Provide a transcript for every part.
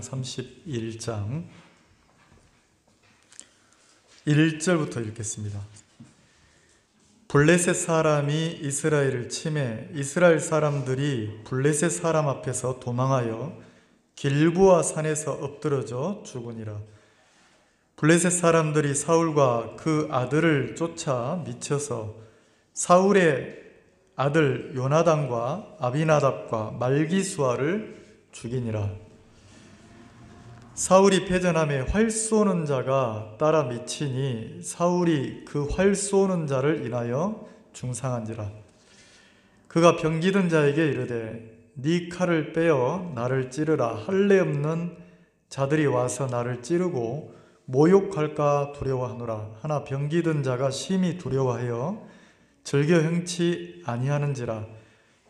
사무엘상 31장 1절부터 읽겠습니다. 블레셋 사람이 이스라엘을 치매 이스라엘 사람들이 블레셋 사람 앞에서 도망하여 길보아 산에서 엎드러져 죽으니라. 블레셋 사람들이 사울과 그 아들을 쫓아 미쳐서 사울의 아들 요나단과 아비나답과 말기수아를 죽이니라. 사울이 패전함에 활 쏘는 자가 따라 미치니 사울이 그 활 쏘는 자를 인하여 중상한지라. 그가 병기든 자에게 이르되 네 칼을 빼어 나를 찌르라. 할례 없는 자들이 와서 나를 찌르고 모욕할까 두려워하노라. 하나 병기든 자가 심히 두려워하여 즐겨 행치 아니하는지라.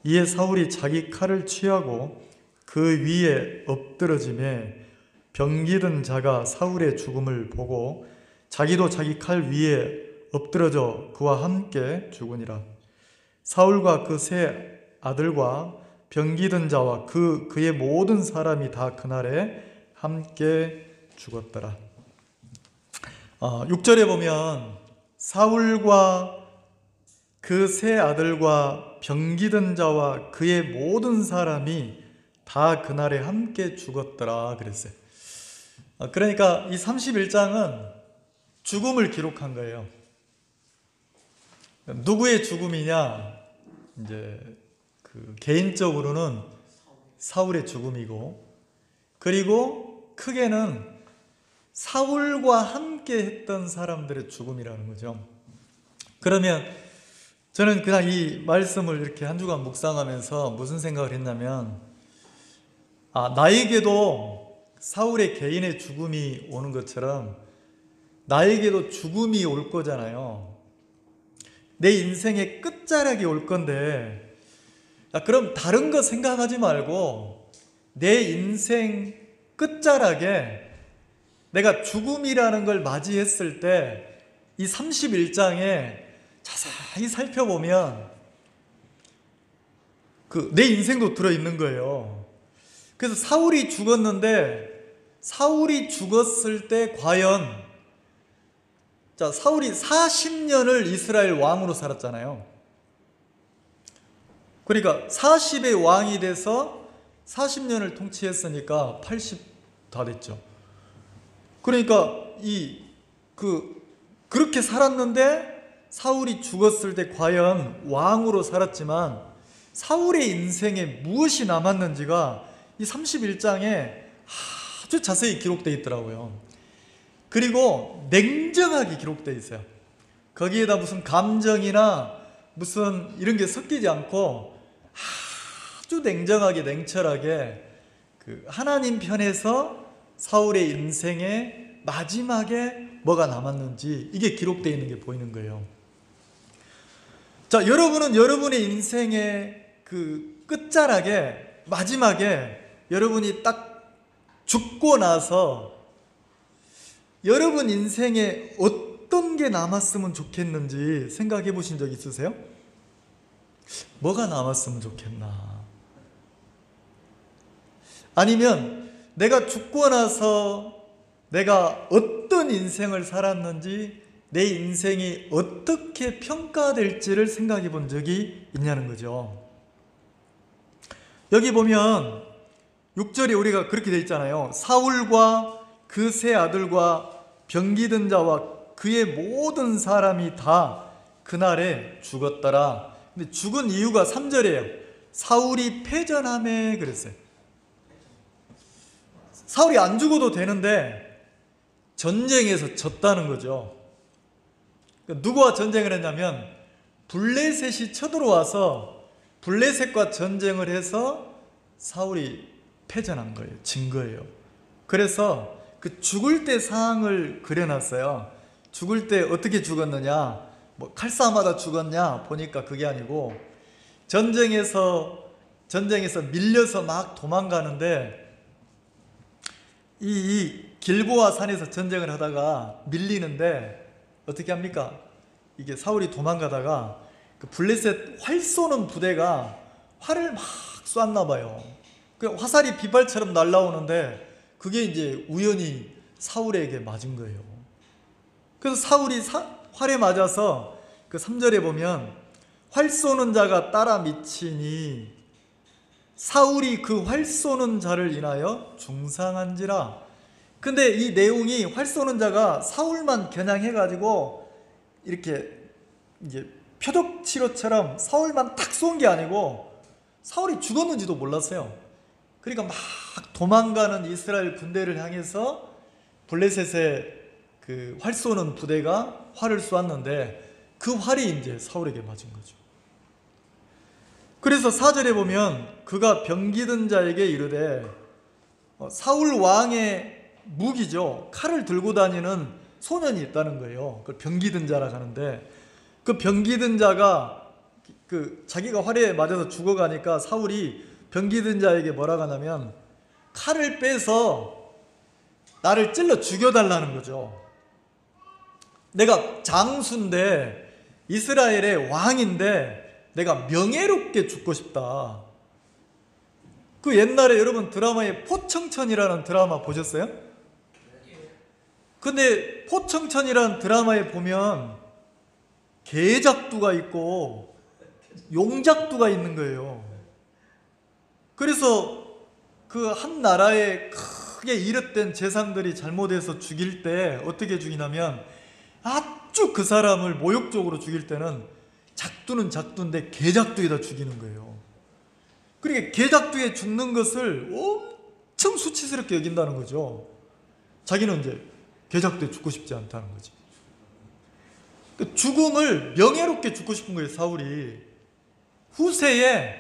이에 사울이 자기 칼을 취하고 그 위에 엎드러지매 병기든 자가 사울의 죽음을 보고 자기도 자기 칼 위에 엎드러져 그와 함께 죽으니라. 사울과 그 세 아들과 병기든 자와 그의 모든 사람이 다 그날에 함께 죽었더라. 6절에 보면 사울과 그 세 아들과 병기든 자와 그의 모든 사람이 다 그날에 함께 죽었더라 그랬어요. 그러니까 이 31장은 죽음을 기록한 거예요. 누구의 죽음이냐? 이제 개인적으로는 사울의 죽음이고, 그리고 크게는 사울과 함께 했던 사람들의 죽음이라는 거죠. 그러면 저는 그냥 이 말씀을 이렇게 한 주간 묵상하면서 무슨 생각을 했냐면, 나에게도 사울의 개인의 죽음이 오는 것처럼 나에게도 죽음이 올 거잖아요. 내 인생의 끝자락이 올 건데, 그럼 다른 거 생각하지 말고 내 인생 끝자락에 내가 죽음이라는 걸 맞이했을 때 이 31장에 자세히 살펴보면 내 인생도 들어있는 거예요. 그래서 사울이 죽었는데, 사울이 죽었을 때 과연, 사울이 40년을 이스라엘 왕으로 살았잖아요. 그러니까 40의 왕이 돼서 40년을 통치했으니까 80 다 됐죠. 그러니까 그렇게 살았는데 사울이 죽었을 때 과연 왕으로 살았지만 사울의 인생에 무엇이 남았는지가 이 31장에 아주 자세히 기록되어 있더라고요. 그리고 냉정하게 기록되어 있어요. 거기에다 무슨 감정이나 무슨 이런 게 섞이지 않고 아주 냉정하게 냉철하게 하나님 편에서 사울의 인생의 마지막에 뭐가 남았는지 이게 기록되어 있는 게 보이는 거예요. 여러분은 여러분의 인생의 끝자락에 마지막에 여러분이 딱 죽고 나서 여러분 인생에 어떤 게 남았으면 좋겠는지 생각해 보신 적 있으세요? 뭐가 남았으면 좋겠나? 아니면 내가 죽고 나서 내가 어떤 인생을 살았는지, 내 인생이 어떻게 평가될지를 생각해 본 적이 있냐는 거죠. 여기 보면 6절에 우리가 그렇게 되어 있잖아요. 사울과 그 세 아들과 병기든 자와 그의 모든 사람이 다 그날에 죽었더라. 근데 죽은 이유가 3절이에요. 사울이 패전함에 그랬어요. 사울이 안 죽어도 되는데 전쟁에서 졌다는 거죠. 누구와 전쟁을 했냐면 블레셋이 쳐들어와서 블레셋과 전쟁을 해서 사울이 패전한 거예요. 진 거예요. 그래서 죽을 때 상황을 그려놨어요. 죽을 때 어떻게 죽었느냐, 칼싸움하다 죽었냐 보니까 그게 아니고 전쟁에서 밀려서 막 도망가는데 이 길보아 산에서 전쟁을 하다가 밀리는데 어떻게 합니까? 이게 사울이 도망가다가 블레셋 활 쏘는 부대가 활을 막 쐈나 봐요. 화살이 비발처럼 날라오는데 그게 이제 우연히 사울에게 맞은 거예요. 그래서 사울이 활에 맞아서 그 3절에 보면 활 쏘는 자가 따라 미치니 사울이 그 활 쏘는 자를 인하여 중상한지라. 근데 이 내용이 활 쏘는 자가 사울만 겨냥해가지고 이렇게 이제 표적 치료처럼 사울만 탁 쏜 게 아니고 사울이 죽었는지도 몰랐어요. 그러니까 막 도망가는 이스라엘 군대를 향해서 블레셋의 그 활 쏘는 부대가 활을 쏘았는데 그 활이 이제 사울에게 맞은 거죠. 그래서 4절에 보면 그가 병기든 자에게 이르되, 사울 왕의 무기죠. 칼을 들고 다니는 소년이 있다는 거예요. 그걸 병기든 자라고 하는데, 그 병기든 자가 그 자기가 활에 맞아서 죽어가니까 사울이 병기든 자에게 뭐라고 하냐면 칼을 빼서 나를 찔러 죽여달라는 거죠. 내가 장수인데 이스라엘의 왕인데 내가 명예롭게 죽고 싶다. 그 옛날에 여러분 드라마에 포청천이라는 드라마 보셨어요? 근데 포청천이라는 드라마에 보면 개작두가 있고 용작두가 있는 거예요. 그래서 그 한 나라에 크게 이릇된 재상들이 잘못해서 죽일 때 어떻게 죽이냐면 아주 그 사람을 모욕적으로 죽일 때는 작두는 작두인데 개작두에다 죽이는 거예요. 그러니까 개작두에 죽는 것을 엄청 수치스럽게 여긴다는 거죠. 자기는 이제 개작두에 죽고 싶지 않다는 거지. 죽음을 명예롭게 죽고 싶은 거예요, 사울이. 후세에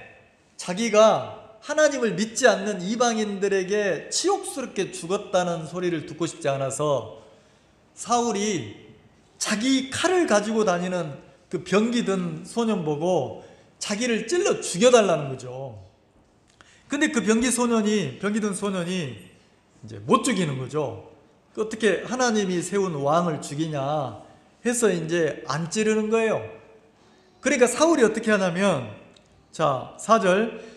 자기가 하나님을 믿지 않는 이방인들에게 치욕스럽게 죽었다는 소리를 듣고 싶지 않아서 사울이 자기 칼을 가지고 다니는 그 병기든 소년 보고 자기를 찔러 죽여달라는 거죠. 근데 그 병기든 소년이 이제 못 죽이는 거죠. 어떻게 하나님이 세운 왕을 죽이냐 해서 이제 안 찌르는 거예요. 그러니까 사울이 어떻게 하냐면, 자 4절,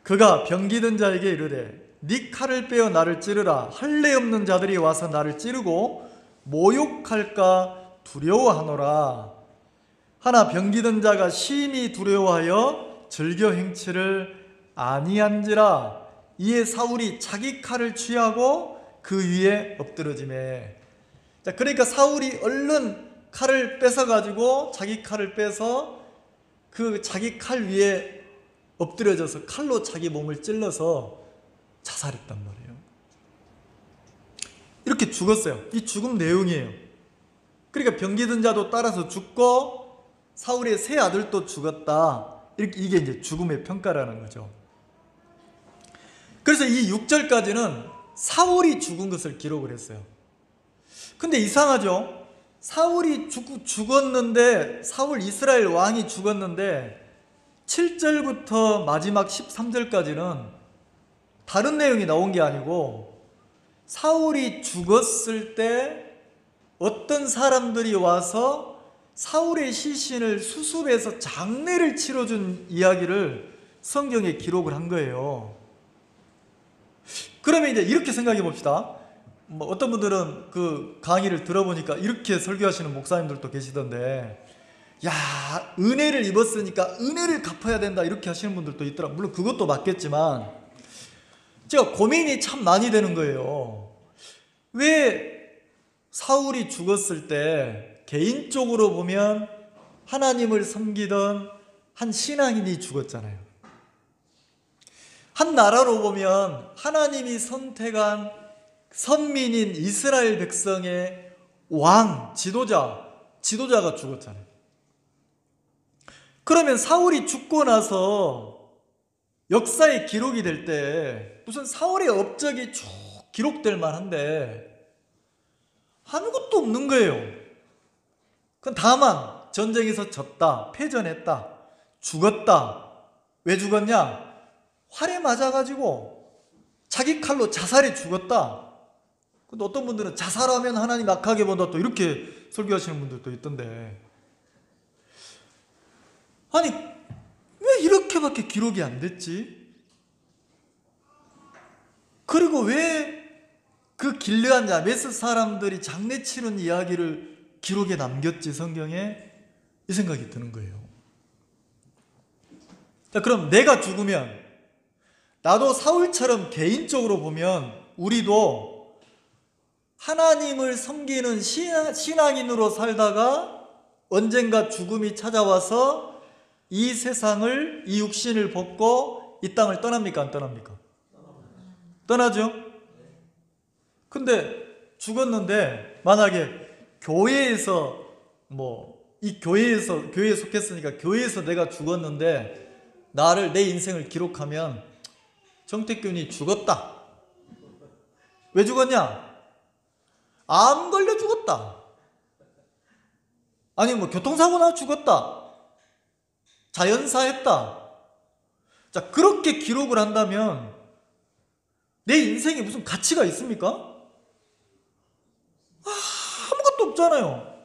그가 병기든 자에게 이르되 네 칼을 빼어 나를 찌르라. 할례 없는 자들이 와서 나를 찌르고 모욕할까 두려워하노라. 하나 병기든 자가 심히 두려워하여 즐겨 행치를 아니한지라. 이에 사울이 자기 칼을 취하고 그 위에 엎드러지매. 자, 그러니까 사울이 얼른 칼을 뺏어가지고 자기 칼을 빼서 그 자기 칼 위에 엎드려져서 칼로 자기 몸을 찔러서 자살했단 말이에요. 이렇게 죽었어요. 이 죽음 내용이에요. 그러니까 병기든 자도 따라서 죽고 사울의 세 아들도 죽었다. 이게 이제 죽음의 평가라는 거죠. 그래서 이 6절까지는 사울이 죽은 것을 기록을 했어요. 근데 이상하죠? 사울이 죽었는데, 사울 이스라엘 왕이 죽었는데 7절부터 마지막 13절까지는 다른 내용이 나온 게 아니고 사울이 죽었을 때 어떤 사람들이 와서 사울의 시신을 수습해서 장례를 치러준 이야기를 성경에 기록을 한 거예요. 그러면 이제 이렇게 생각해 봅시다. 어떤 분들은 그 강의를 들어보니까 이렇게 설교하시는 목사님들도 계시던데, 야, 은혜를 입었으니까 은혜를 갚아야 된다 이렇게 하시는 분들도 있더라. 물론 그것도 맞겠지만 제가 고민이 참 많이 되는 거예요. 왜 사울이 죽었을 때 개인적으로 보면 하나님을 섬기던 한 신앙인이 죽었잖아요. 한 나라로 보면 하나님이 선택한 선민인 이스라엘 백성의 왕, 지도자가 죽었잖아요. 그러면 사울이 죽고 나서 역사의 기록이 될 때 무슨 사울의 업적이 쭉 기록될 만한데 아무것도 없는 거예요. 그건 다만 전쟁에서 졌다, 패전했다, 죽었다. 왜 죽었냐? 활에 맞아가지고 자기 칼로 자살해 죽었다. 근데 어떤 분들은 자살하면 하나님 악하게 본다 또 이렇게 설교하시는 분들도 있던데, 아니 왜 이렇게밖에 기록이 안 됐지? 그리고 왜 그 길르앗 야베스 사람들이 장례치는 이야기를 기록에 남겼지, 성경에? 이 생각이 드는 거예요. 자, 그럼 내가 죽으면, 나도 사울처럼 개인적으로 보면 우리도 하나님을 섬기는 신앙인으로 살다가 언젠가 죽음이 찾아와서 이 세상을, 이 육신을 벗고 이 땅을 떠납니까? 안 떠납니까? 떠나죠? 근데 죽었는데 만약에 교회에서 이 교회에 속했으니까 교회에서 내가 죽었는데 나를, 내 인생을 기록하면 정택균이 죽었다. 왜 죽었냐? 암 걸려 죽었다. 아니 교통사고 나 죽었다. 자연사 했다. 자, 그렇게 기록을 한다면 내 인생에 무슨 가치가 있습니까? 아무것도 없잖아요.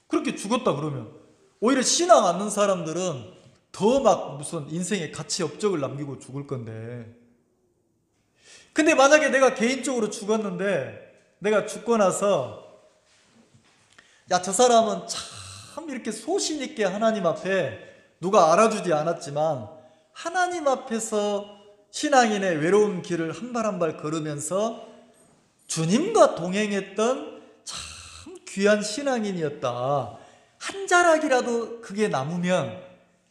그렇게 죽었다 그러면. 오히려 신앙 않는 사람들은 더 막 무슨 인생에 가치 업적을 남기고 죽을 건데. 근데 만약에 내가 개인적으로 죽었는데, 내가 죽고 나서 야, 저 사람은 참 이렇게 소신 있게 하나님 앞에, 누가 알아주지 않았지만 하나님 앞에서 신앙인의 외로운 길을 한 발 한 발 걸으면서 주님과 동행했던 참 귀한 신앙인이었다. 한 자락이라도 그게 남으면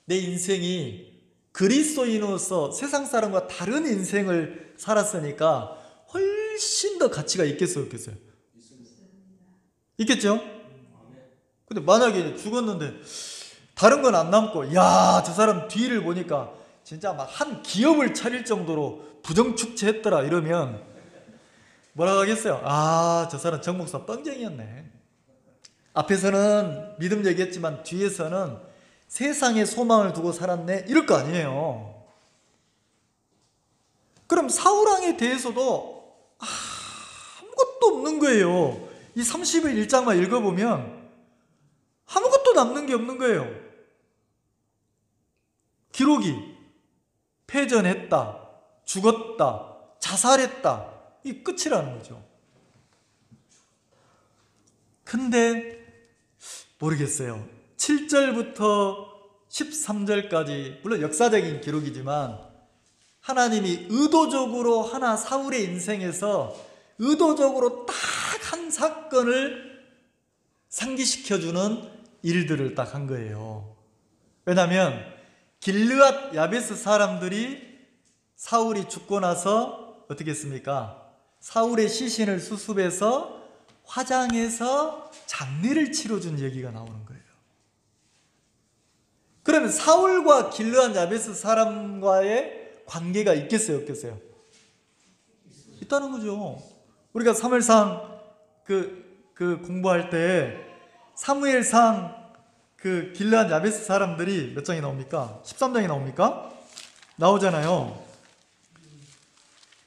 내 인생이 그리스도인으로서 세상 사람과 다른 인생을 살았으니까 훨씬 더 가치가 있겠어요, 없겠어요? 있겠죠? 근데 만약에 죽었는데 다른 건 안 남고, 야, 저 사람 뒤를 보니까 진짜 막 한 기업을 차릴 정도로 부정축제했더라 이러면 뭐라고 하겠어요? 아, 저 사람 정 목사 뻥쟁이였네. 앞에서는 믿음 얘기했지만 뒤에서는 세상에 소망을 두고 살았네, 이럴 거 아니에요. 그럼 사울왕에 대해서도 아무것도 없는 거예요. 이 31장만 읽어보면 아무것도 남는 게 없는 거예요. 기록이 패전했다, 죽었다, 자살했다, 이 끝이라는 거죠. 근데 모르겠어요. 7절부터 13절까지 물론 역사적인 기록이지만 하나님이 의도적으로 하나 사울의 인생에서 의도적으로 딱 한 사건을 상기시켜주는 일들을 딱 한 거예요. 왜냐하면 길르앗 야베스 사람들이 사울이 죽고 나서 어떻게 했습니까? 사울의 시신을 수습해서 화장해서 장례를 치러준 얘기가 나오는 거예요. 그러면 사울과 길르앗 야베스 사람과의 관계가 있겠어요, 없겠어요? 있다는 거죠. 우리가 사무엘상 공부할 때 사무엘상 길르앗 야베스 사람들이 몇 장이 나옵니까? 13장이 나옵니까? 나오잖아요.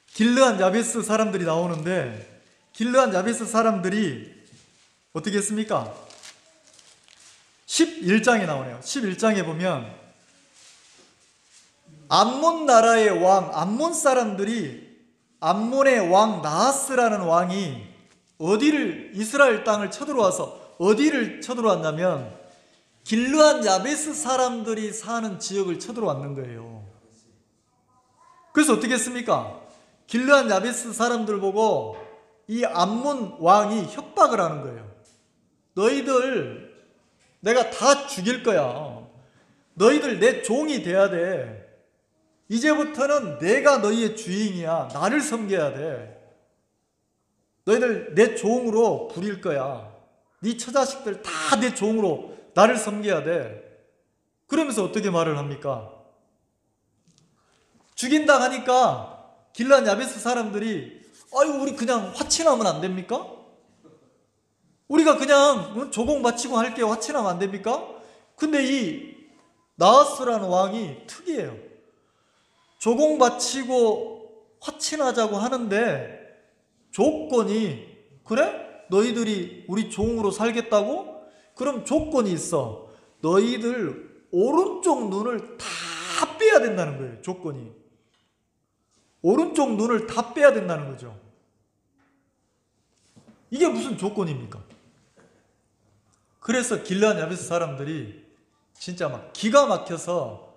길르앗 야베스 사람들이 나오는데 길르앗 야베스 사람들이 어떻게 했습니까? 11장에 나오네요. 11장에 보면 암몬 나라의 왕, 암몬 사람들이, 암몬의 왕 나하스라는 왕이 이스라엘 땅을 쳐들어와서 어디를 쳐들어왔냐면 길르앗 야베스 사람들이 사는 지역을 쳐들어왔는 거예요. 그래서 어떻게 했습니까? 길르앗 야베스 사람들 보고 이 암몬 왕이 협박을 하는 거예요. 너희들 내가 다 죽일 거야. 너희들 내 종이 돼야 돼. 이제부터는 내가 너희의 주인이야. 나를 섬겨야 돼. 너희들 내 종으로 부릴 거야. 네 처자식들 다 내 종으로 나를 섬겨야 돼. 그러면서 어떻게 말을 합니까? 죽인다 하니까 길르앗 야베스 사람들이 아이고 우리 그냥 화친하면 안 됩니까? 우리가 그냥 조공 바치고 할게요. 화친하면 안 됩니까? 근데 이 나하스라는 왕이 특이해요. 조공 바치고 화친하자고 하는데 조건이, 그래? 너희들이 우리 종으로 살겠다고? 그럼 조건이 있어. 너희들 오른쪽 눈을 다 빼야 된다는 거예요. 조건이. 오른쪽 눈을 다 빼야 된다는 거죠. 이게 무슨 조건입니까? 그래서 길르앗 야베스 사람들이 진짜 막 기가 막혀서,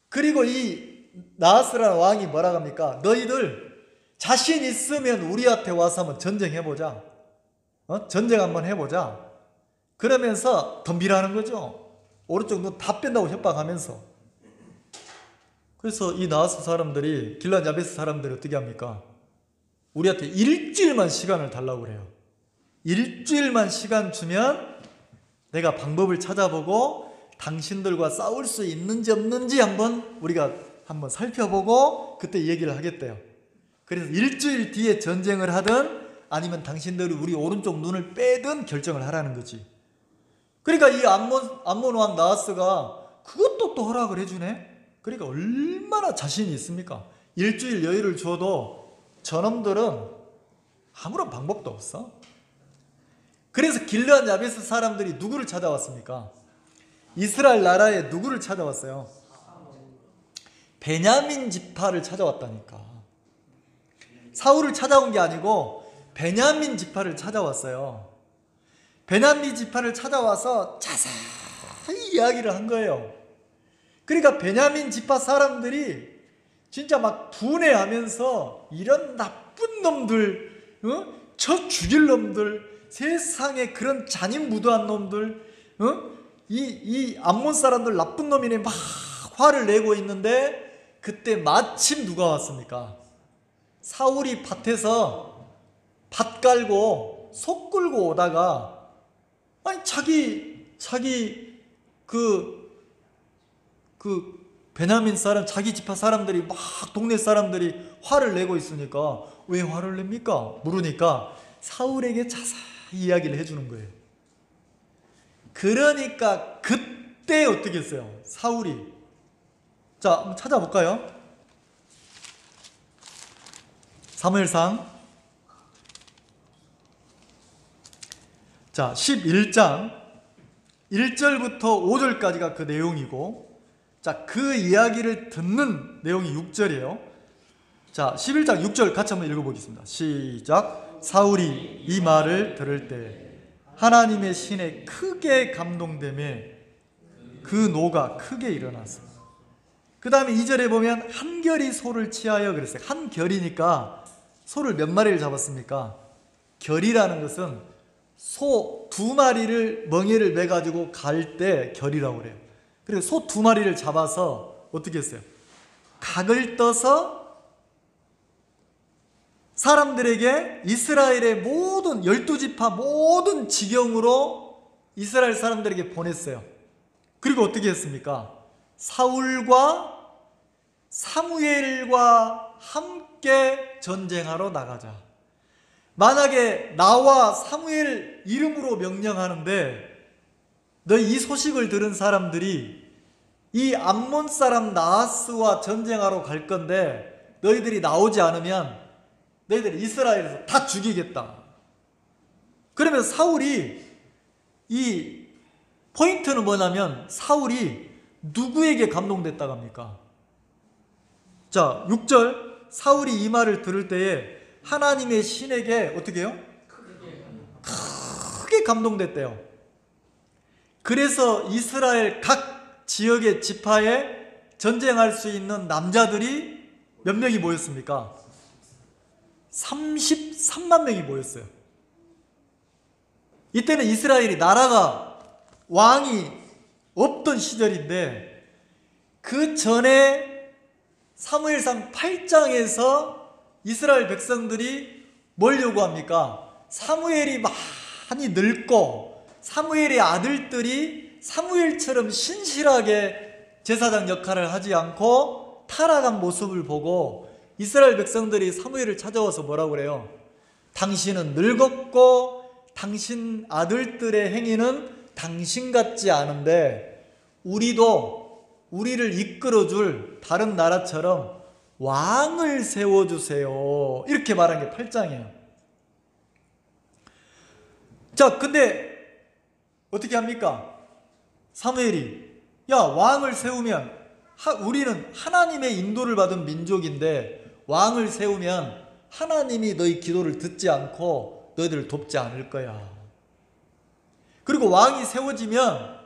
그리고 이 나하스라는 왕이 뭐라고 합니까? 너희들 자신 있으면 우리한테 와서 한번 전쟁해보자. 전쟁 한번 해보자. 그러면서 덤비라는 거죠. 오른쪽 눈 다 뺀다고 협박하면서. 그래서 이 나하스 사람들이, 길르앗 야베스 사람들이 어떻게 합니까? 우리한테 일주일만 시간을 달라고 그래요. 일주일만 시간 주면 내가 방법을 찾아보고 당신들과 싸울 수 있는지 없는지 우리가 한번 살펴보고 그때 얘기를 하겠대요. 그래서 일주일 뒤에 전쟁을 하든 아니면 당신들이 우리 오른쪽 눈을 빼든 결정을 하라는 거지. 그러니까 이 암몬 왕 나하스가 그것도 또 허락을 해주네. 그러니까 얼마나 자신이 있습니까? 일주일 여유를 줘도 저놈들은 아무런 방법도 없어. 그래서 길르앗 야베스 사람들이 누구를 찾아왔습니까? 이스라엘 나라에 누구를 찾아왔어요? 베냐민 지파를 찾아왔다니까. 사울을 찾아온 게 아니고 베냐민 지파를 찾아왔어요. 베냐민 지파를 찾아와서 자세히 이야기를 한 거예요. 그러니까 베냐민 지파 사람들이 진짜 막 분해하면서 이런 나쁜 놈들, 저 죽일 놈들, 세상에 그런 잔인무도한 놈들, 이 암몬 사람들 나쁜 놈이네 막 화를 내고 있는데, 그때 마침 누가 왔습니까? 사울이 밭에서 밭 깔고 소 끌고 오다가, 아니 자기 베냐민 사람, 자기 지파 사람들이 막 동네 사람들이 화를 내고 있으니까 왜 화를 냅니까? 물으니까 사울에게 자세히 이야기를 해주는 거예요. 그러니까 그때 어떻게 했어요? 사울이, 자 한번 찾아볼까요? 사무엘상 11장 1절부터 5절까지가 그 내용이고, 자, 그 이야기를 듣는 내용이 6절이에요. 자, 11장 6절 같이 한번 읽어보겠습니다. 시작. 사울이 이 말을 들을 때 하나님의 신에 크게 감동되매 그 노가 크게 일어났어. 그 다음에 2절에 보면 한 결이 소를 취하여 그랬어요. 한 결이니까 소를 몇 마리를 잡았습니까? 결이라는 것은 소 2마리를 멍에를 매가지고 갈 때 결이라고 그래요. 그리고 소 2마리를 잡아서 어떻게 했어요? 각을 떠서 사람들에게, 이스라엘의 모든 12지파 모든 지경으로 이스라엘 사람들에게 보냈어요. 그리고 어떻게 했습니까? 사울과 사무엘과 함께 전쟁하러 나가자. 만약에 나와 사무엘 이름으로 명령하는데 너희 이 소식을 들은 사람들이 이 암몬 사람 나하스와 전쟁하러 갈 건데 너희들이 나오지 않으면 너희들 이스라엘에서 다 죽이겠다. 그러면 사울이, 이 포인트는 뭐냐면 사울이 누구에게 감동됐다고 합니까? 자, 6절, 사울이 이 말을 들을 때에 하나님의 신에게 어떻게 해요? 크게 감동됐대요. 그래서 이스라엘 각 지역의 지파에 전쟁할 수 있는 남자들이 몇 명이 모였습니까? 33만 명이 모였어요. 이때는 이스라엘이 나라가, 왕이 없던 시절인데, 그 전에 사무엘상 8장에서 이스라엘 백성들이 뭘 요구합니까? 사무엘이 많이 늙고 사무엘의 아들들이 사무엘처럼 신실하게 제사장 역할을 하지 않고 타락한 모습을 보고 이스라엘 백성들이 사무엘을 찾아와서 뭐라고 그래요? 당신은 늙었고 당신 아들들의 행위는 당신 같지 않은데 우리를 이끌어줄 다른 나라처럼 왕을 세워주세요. 이렇게 말한 게 8장이에요. 자, 근데 어떻게 합니까? 사무엘이, 야, 왕을 세우면 우리는 하나님의 인도를 받은 민족인데 왕을 세우면 하나님이 너희 기도를 듣지 않고 너희들을 돕지 않을 거야. 그리고 왕이 세워지면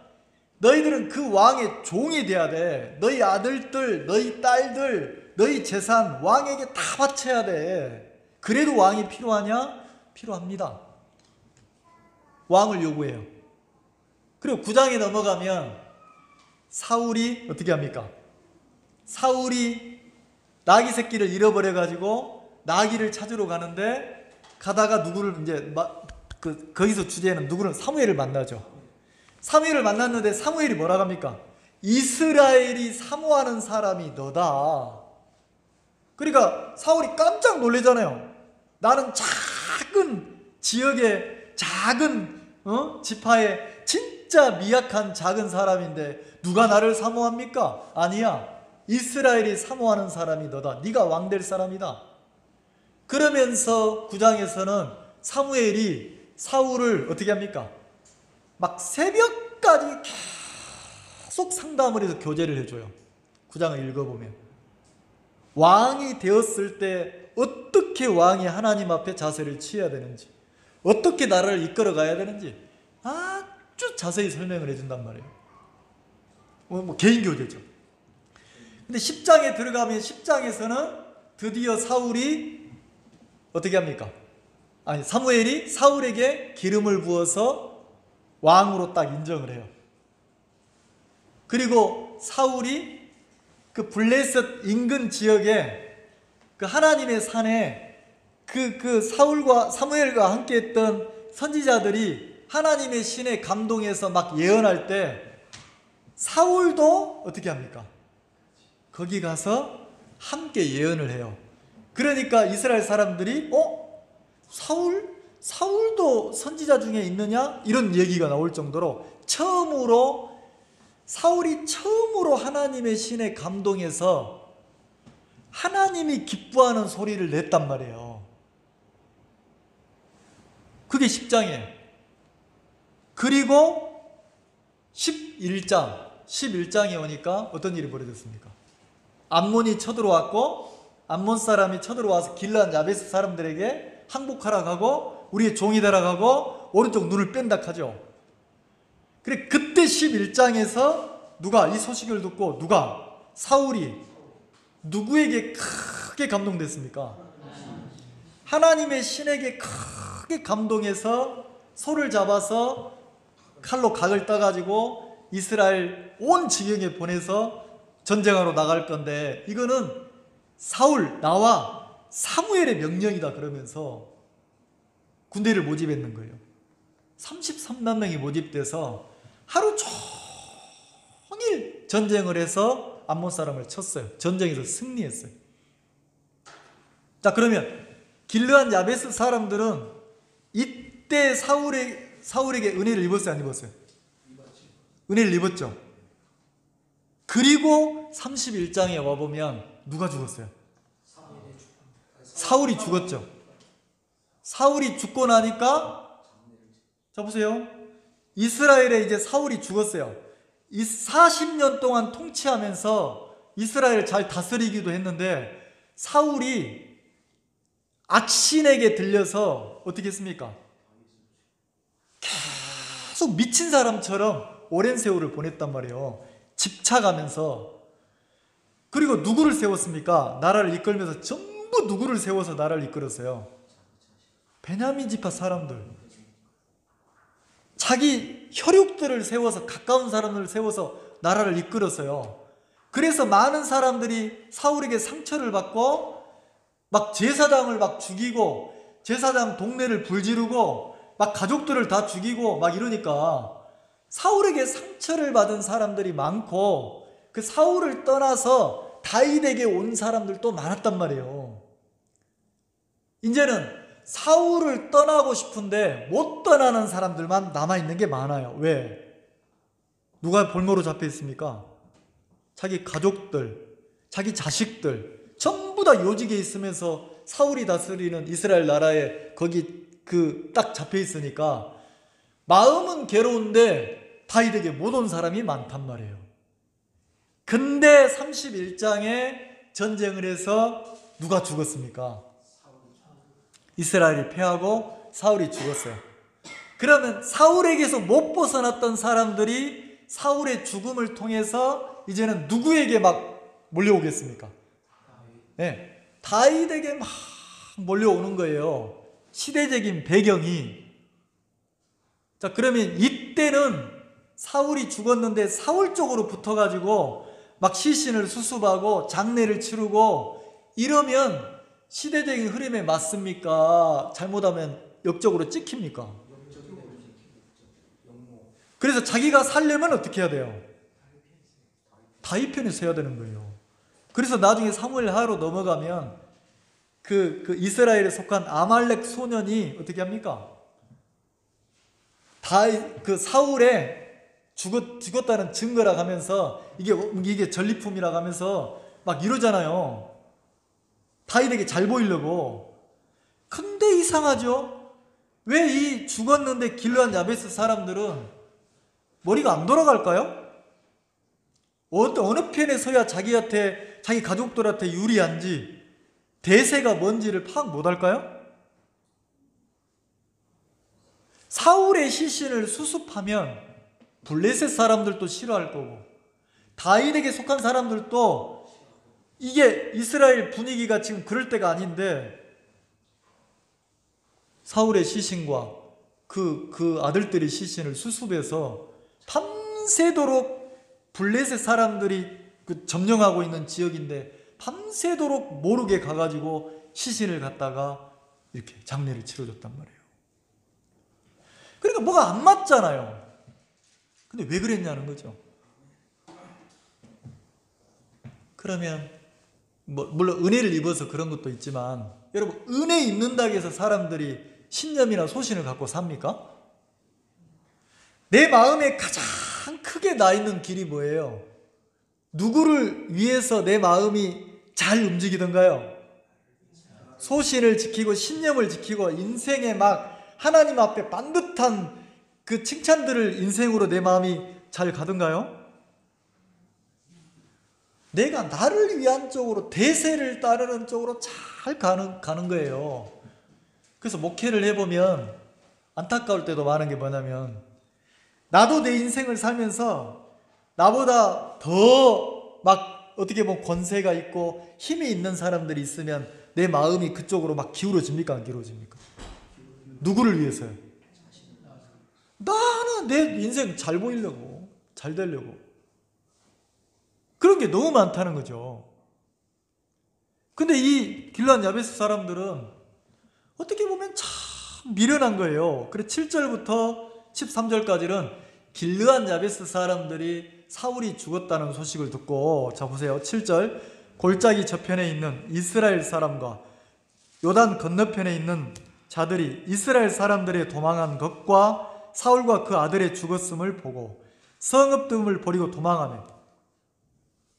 너희들은 그 왕의 종이 돼야 돼. 너희 아들들, 너희 딸들, 너희 재산 왕에게 다 바쳐야 돼. 그래도 왕이 필요하냐? 필요합니다. 왕을 요구해요. 그리고 9장에 넘어가면 사울이 어떻게 합니까? 사울이 나귀 새끼를 잃어버려 가지고 나귀를 찾으러 가는데, 가다가 누구를 이제 거기서 주제는 누구는 사무엘을 만나죠. 사무엘을 만났는데 사무엘이 뭐라고 합니까? 이스라엘이 사모하는 사람이 너다. 그러니까 사울이 깜짝 놀라잖아요. 나는 작은 지역의 작은 지파의 진짜 미약한 작은 사람인데 누가 나를 사모합니까? 아니야. 이스라엘이 사모하는 사람이 너다. 네가 왕 될 사람이다. 그러면서 9장에서는 사무엘이 사울을 어떻게 합니까? 막 새벽까지 계속 상담을 해서 교제를 해줘요. 9장을 읽어보면 왕이 되었을 때 어떻게 왕이 하나님 앞에 자세를 취해야 되는지, 어떻게 나라를 이끌어 가야 되는지 아주 자세히 설명을 해준단 말이에요. 뭐 개인 교제죠. 근데 10장에 들어가면 10장에서는 드디어 사울이 어떻게 합니까? 아니, 사무엘이 사울에게 기름을 부어서 왕으로 딱 인정을 해요. 그리고 사울이 그 블레셋 인근 지역에 그 하나님의 산에 그 사울과 사무엘과 함께 했던 선지자들이 하나님의 신에 감동해서 막 예언할 때 사울도 어떻게 합니까? 거기 가서 함께 예언을 해요. 그러니까 이스라엘 사람들이 사울도 선지자 중에 있느냐? 이런 얘기가 나올 정도로 사울이 처음으로 하나님의 신에 감동해서 하나님이 기뻐하는 소리를 냈단 말이에요. 그게 10장이에요. 그리고 11장에 오니까 어떤 일이 벌어졌습니까? 암몬이 쳐들어왔고, 암몬 사람이 쳐들어와서 길르앗 야베스 사람들에게 항복하라고 하고 우리의 종이 되라고 하고 오른쪽 눈을 뺀다 하죠. 그래, 그때 11장에서 누가 이 소식을 듣고 사울이 누구에게 크게 감동됐습니까? 하나님의 신에게 크게 감동해서 소를 잡아서 칼로 각을 떠가지고 이스라엘 온 지경에 보내서 전쟁하러 나갈 건데, 이거는 사울, 나와 사무엘의 명령이다 그러면서 군대를 모집했는 거예요. 33만 명이 모집돼서 하루 종일 전쟁을 해서 암몬 사람을 쳤어요. 전쟁에서 승리했어요. 자, 그러면 길르앗 야베스 사람들은 이때 사울에게 은혜를 입었어요, 안 입었어요? 은혜를 입었죠. 그리고 31장에 와보면 누가 죽었어요? 사울이 죽었죠. 사울이 죽고 나니까, 자 보세요, 이스라엘에 이제 사울이 죽었어요. 이 40년 동안 통치하면서 이스라엘을 잘 다스리기도 했는데, 사울이 악신에게 들려서 어떻게 했습니까? 계속 미친 사람처럼 오랜 세월을 보냈단 말이에요. 집착하면서. 그리고 누구를 세웠습니까? 나라를 이끌면서 전부 누구를 세워서 나라를 이끌었어요? 베냐민 지파 사람들, 자기 혈육들을 세워서, 가까운 사람들을 세워서 나라를 이끌었어요. 그래서 많은 사람들이 사울에게 상처를 받고 막 제사장을 막 죽이고, 제사장 동네를 불지르고 막 가족들을 다 죽이고 막 이러니까 사울에게 상처를 받은 사람들이 많고, 그 사울을 떠나서 다윗에게 온 사람들도 많았단 말이에요. 이제는 사울을 떠나고 싶은데 못 떠나는 사람들만 남아있는 게 많아요. 왜? 누가 볼모로 잡혀 있습니까? 자기 가족들, 자기 자식들 전부 다 요직에 있으면서 사울이 다스리는 이스라엘 나라에 거기 딱 잡혀 있으니까 마음은 괴로운데 다윗에게 못 온 사람이 많단 말이에요. 근데 31장에 전쟁을 해서 누가 죽었습니까? 이스라엘이 패하고 사울이 죽었어요. 그러면 사울에게서 못 벗어났던 사람들이 사울의 죽음을 통해서 이제는 누구에게 막 몰려오겠습니까? 네, 다윗에게 막 몰려오는 거예요. 시대적인 배경이. 자, 그러면 이때는 사울이 죽었는데 사울 쪽으로 붙어가지고 막 시신을 수습하고 장례를 치르고 이러면 시대적인 흐름에 맞습니까? 잘못하면 역적으로 찍힙니까? 그래서 자기가 살려면 어떻게 해야 돼요? 다윗 편에 서야 되는 거예요. 그래서 나중에 사무엘하로 넘어가면 그 이스라엘에 속한 아말렉 소년이 어떻게 합니까? 그 사울의 죽었다는 증거라 하면서 이게 전리품이라 하면서 막 이러잖아요. 다윗에게 잘 보이려고. 근데 이상하죠? 왜 이 죽었는데 길르앗 야베스 사람들은 머리가 안 돌아갈까요? 어느 편에 서야 자기한테, 자기 가족들한테 유리한지, 대세가 뭔지를 파악 못할까요? 사울의 시신을 수습하면 블레셋 사람들도 싫어할 거고, 다윗에게 속한 사람들도 이게 이스라엘 분위기가 지금 그럴 때가 아닌데, 사울의 시신과 그 아들들의 시신을 수습해서 밤새도록 블레셋 사람들이 점령하고 있는 지역인데 밤새도록 모르게 가가지고 시신을 갖다가 이렇게 장례를 치러줬단 말이에요. 그러니까 뭐가 안 맞잖아요. 근데 왜 그랬냐는 거죠. 그러면 물론 은혜를 입어서 그런 것도 있지만, 여러분, 은혜 입는다고 해서 사람들이 신념이나 소신을 갖고 삽니까? 내 마음에 가장 크게 나 있는 길이 뭐예요? 누구를 위해서 내 마음이 잘 움직이던가요? 소신을 지키고 신념을 지키고 인생에 막 하나님 앞에 반듯한 그 칭찬들을 인생으로 내 마음이 잘 가던가요? 내가 나를 위한 쪽으로, 대세를 따르는 쪽으로 잘 가는 거예요. 그래서 목회를 해보면 안타까울 때도 많은 게 뭐냐면, 나도 내 인생을 살면서 나보다 더 막 어떻게 보면 권세가 있고 힘이 있는 사람들이 있으면 내 마음이 그쪽으로 막 기울어집니까? 안 기울어집니까? 누구를 위해서요? 나는 내 인생 잘 보이려고, 잘 되려고. 그런 게 너무 많다는 거죠. 근데 이 길르앗 야베스 사람들은 어떻게 보면 참 미련한 거예요. 그래 7절부터 13절까지는 길르앗 야베스 사람들이 사울이 죽었다는 소식을 듣고, 자 보세요. 7절, 골짜기 저편에 있는 이스라엘 사람과 요단 건너편에 있는 자들이 이스라엘 사람들의 도망한 것과 사울과 그 아들의 죽었음을 보고 성읍됨을 버리고 도망하며.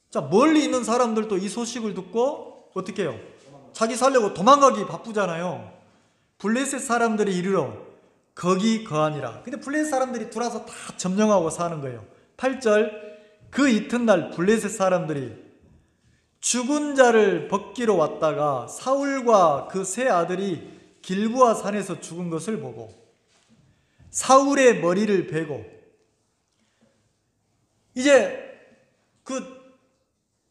자, 멀리 있는 사람들도 이 소식을 듣고 어떻게 해요? 자기 살려고 도망가기 바쁘잖아요. 블레셋 사람들이 이르러 거기 거하니라. 근데 블레셋 사람들이 들어와서 다 점령하고 사는 거예요. 8절, 그 이튿날 블레셋 사람들이 죽은 자를 벗기러 왔다가 사울과 그 세 아들이 길보아 산에서 죽은 것을 보고 사울의 머리를 베고, 이제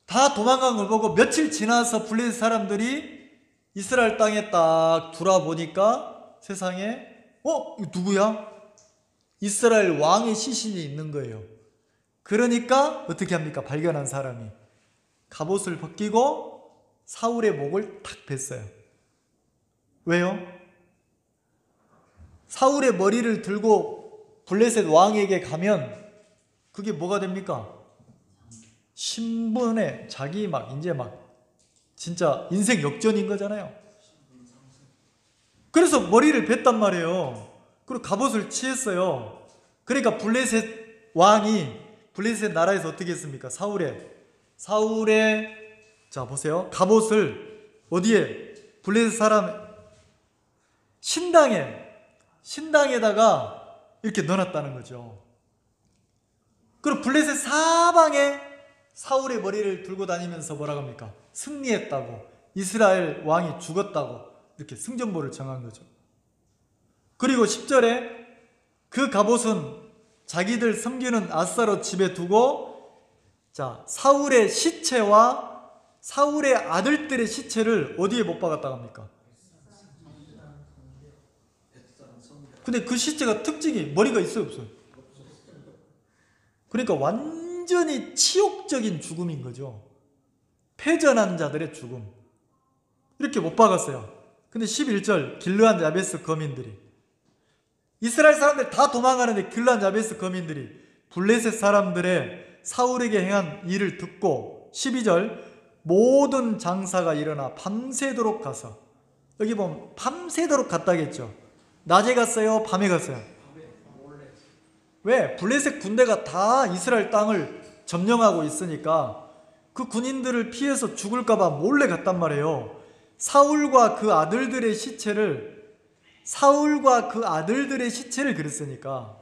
다 도망간 걸 보고 며칠 지나서 블레셋 사람들이 이스라엘 땅에 딱 돌아보니까 세상에 이거 누구야? 이스라엘 왕의 시신이 있는 거예요. 그러니까 어떻게 합니까? 발견한 사람이 갑옷을 벗기고 사울의 목을 탁 뱄어요. 왜요? 사울의 머리를 들고 블레셋 왕에게 가면 그게 뭐가 됩니까? 신분에 자기 이제 진짜 인생 역전인 거잖아요. 그래서 머리를 뱉단 말이에요. 그리고 갑옷을 취했어요. 그러니까 블레셋 왕이 블레셋 나라에서 어떻게 했습니까? 사울의 자 보세요. 갑옷을 어디에? 블레셋 사람 신당에다가 이렇게 넣어놨다는 거죠. 그리고 블레셋 사방에 사울의 머리를 들고 다니면서 뭐라고 합니까? 승리했다고, 이스라엘 왕이 죽었다고 이렇게 승전보를 정한 거죠. 그리고 10절에 그 갑옷은 자기들 섬기는 앗사롯 집에 두고, 자, 사울의 시체와 사울의 아들들의 시체를 어디에 못 박았다고 합니까? 근데 그 시체가 특징이 머리가 있어요, 없어요? 그러니까 완전히 치욕적인 죽음인 거죠. 패전한 자들의 죽음. 이렇게 못 박았어요. 근데 11절 길르한 야베스 거민들이, 이스라엘 사람들 다 도망가는데 길르한 야베스 거민들이 블레셋 사람들의 사울에게 행한 일을 듣고 12절 모든 장사가 일어나 밤새도록 가서, 여기 보면 밤새도록 갔다겠죠. 낮에 갔어요? 밤에 갔어요? 왜? 블레셋 군대가 다 이스라엘 땅을 점령하고 있으니까 그 군인들을 피해서 죽을까봐 몰래 갔단 말이에요. 사울과 그 아들들의 시체를 그랬으니까,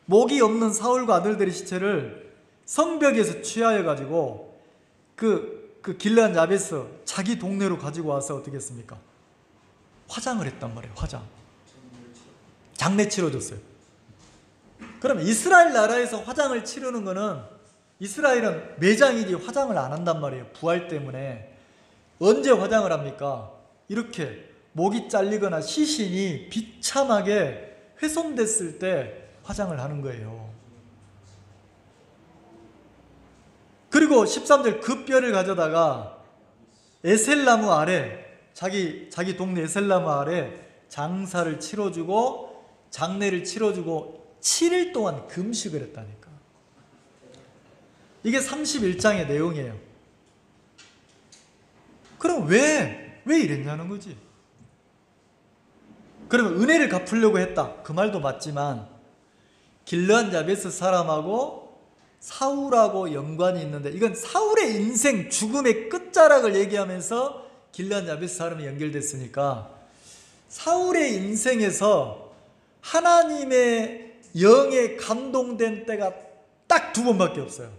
목이 없는 사울과 아들들의 시체를 성벽에서 취하여 가지고 그 길르한 야베스 자기 동네로 가지고 와서 어떻게 했습니까? 화장을 했단 말이에요. 화장. 장례 치러줬어요. 그러면 이스라엘 나라에서 화장을 치르는 거는, 이스라엘은 매장이지 화장을 안 한단 말이에요. 부활 때문에. 언제 화장을 합니까? 이렇게 목이 잘리거나 시신이 비참하게 훼손됐을 때 화장을 하는 거예요. 그리고 13절 그 뼈를 가져다가 에셀나무 아래, 자기 동네 에셀나무 아래 장사를 치러주고 장례를 치러주고 7일 동안 금식을 했다니까. 이게 31장의 내용이에요. 그럼 왜 이랬냐는 거지. 그러면 은혜를 갚으려고 했다, 그 말도 맞지만 길르한 야베스 사람하고 사울하고 연관이 있는데, 이건 사울의 인생 죽음의 끝자락을 얘기하면서 길르한 야베스 사람이 연결됐으니까, 사울의 인생에서 하나님의 영에 감동된 때가 딱 2번밖에 없어요.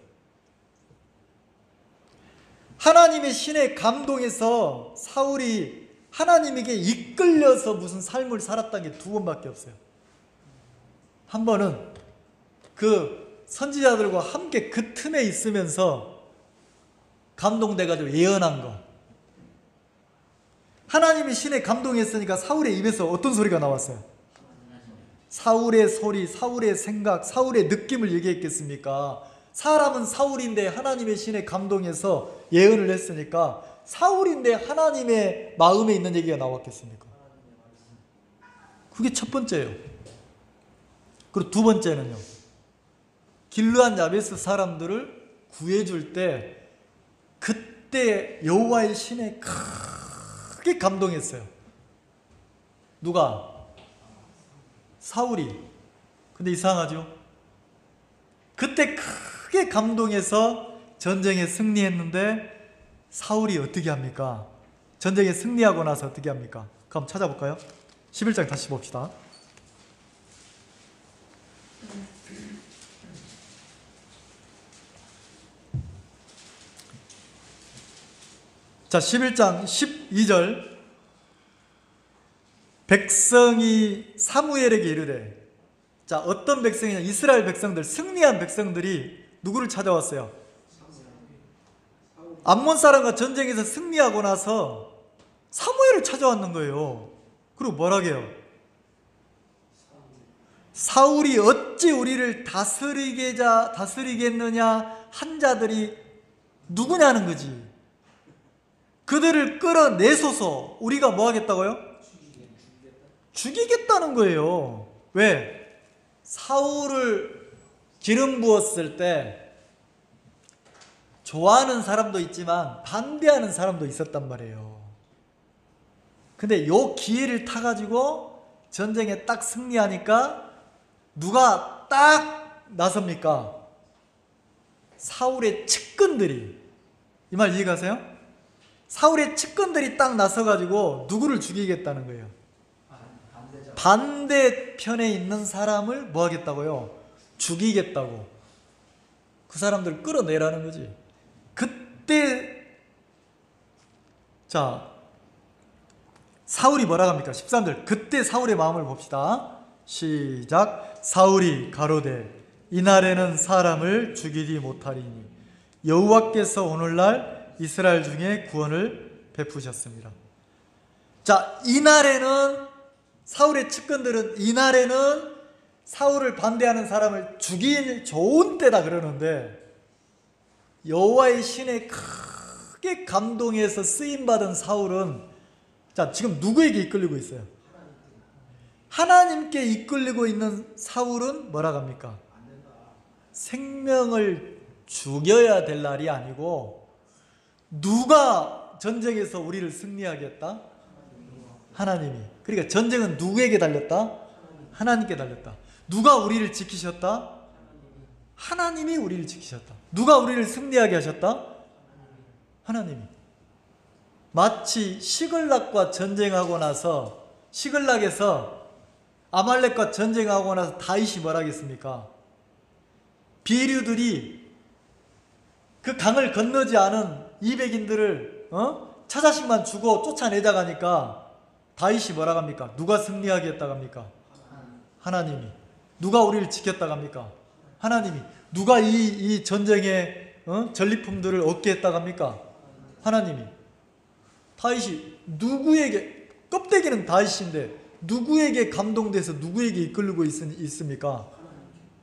하나님의 신의 감동에서 사울이 하나님에게 이끌려서 무슨 삶을 살았다는 게 2번밖에 없어요. 한 번은 그 선지자들과 함께 그 틈에 있으면서 감동돼가지고 예언한 거. 하나님의 신에 감동했으니까 사울의 입에서 어떤 소리가 나왔어요? 사울의 소리, 사울의 생각, 사울의 느낌을 얘기했겠습니까? 사람은 사울인데 하나님의 신에 감동해서 예언을 했으니까 사울인데 하나님의 마음에 있는 얘기가 나왔겠습니까? 그게 첫 번째예요. 그리고 2번째는요, 길르한 야베스 사람들을 구해줄 때 그때 여호와의 신에 크게 감동했어요. 누가? 사울이. 근데 이상하죠? 그때 크게 감동해서 전쟁에 승리했는데 사울이 어떻게 합니까? 전쟁에 승리하고 나서 어떻게 합니까? 그럼 찾아볼까요? 11장 다시 봅시다. 자, 11장 12절. 백성이 사무엘에게 이르되, 자, 어떤 백성이냐? 이스라엘 백성들, 승리한 백성들이 누구를 찾아왔어요? 암몬 사람과 전쟁에서 승리하고 나서 사무엘을 찾아왔는 거예요. 그리고 뭐라게요? 사울이 어찌 우리를 다스리겠느냐 한 자들이 누구냐는 거지. 그들을 끌어내소서. 우리가 뭐 하겠다고요? 죽이겠다는 거예요. 왜? 사울을 기름 부었을 때 좋아하는 사람도 있지만 반대하는 사람도 있었단 말이에요. 근데 요 기회를 타가지고 전쟁에 딱 승리하니까 누가 딱 나섭니까? 사울의 측근들이. 이 말 이해가세요? 사울의 측근들이 딱 나서가지고 누구를 죽이겠다는 거예요? 반대편에 있는 사람을 뭐 하겠다고요? 죽이겠다고. 그 사람들을 끌어내라는 거지. 그때 자, 사울이 뭐라고 합니까? 13절. 그때 사울의 마음을 봅시다. 시작. 사울이 가로되 이날에는 사람을 죽이지 못하리니 여호와께서 오늘날 이스라엘 중에 구원을 베푸셨습니다. 자, 이날에는 사울의 측근들은 이날에는 사울을 반대하는 사람을 죽이는 좋은 때다 그러는데, 여호와의 신에 크게 감동해서 쓰임받은 사울은 자, 지금 누구에게 이끌리고 있어요? 하나님께 이끌리고 있는 사울은 뭐라고 합니까? 생명을 죽여야 될 날이 아니고, 누가 전쟁에서 우리를 승리하겠다? 하나님이. 그러니까 전쟁은 누구에게 달렸다? 하나님께 달렸다. 누가 우리를 지키셨다? 하나님이 우리를 지키셨다. 누가 우리를 승리하게 하셨다? 하나님이. 마치 시글락과 전쟁하고 나서, 시글락에서 아말렉과 전쟁하고 나서 다윗이 뭐라 하겠습니까? 비류들이 그 강을 건너지 않은 이백인들을 차자식만 주고 쫓아내자 가니까 다윗이 뭐라고 합니까? 누가 승리하게 했다고 합니까? 하나님이. 누가 우리를 지켰다고 합니까? 하나님이. 누가 이 전쟁의 전리품들을 얻게 했다고 합니까? 하나님이. 다윗이 누구에게, 껍데기는 다윗인데 누구에게 감동돼서 누구에게 이끌리고 있습니까?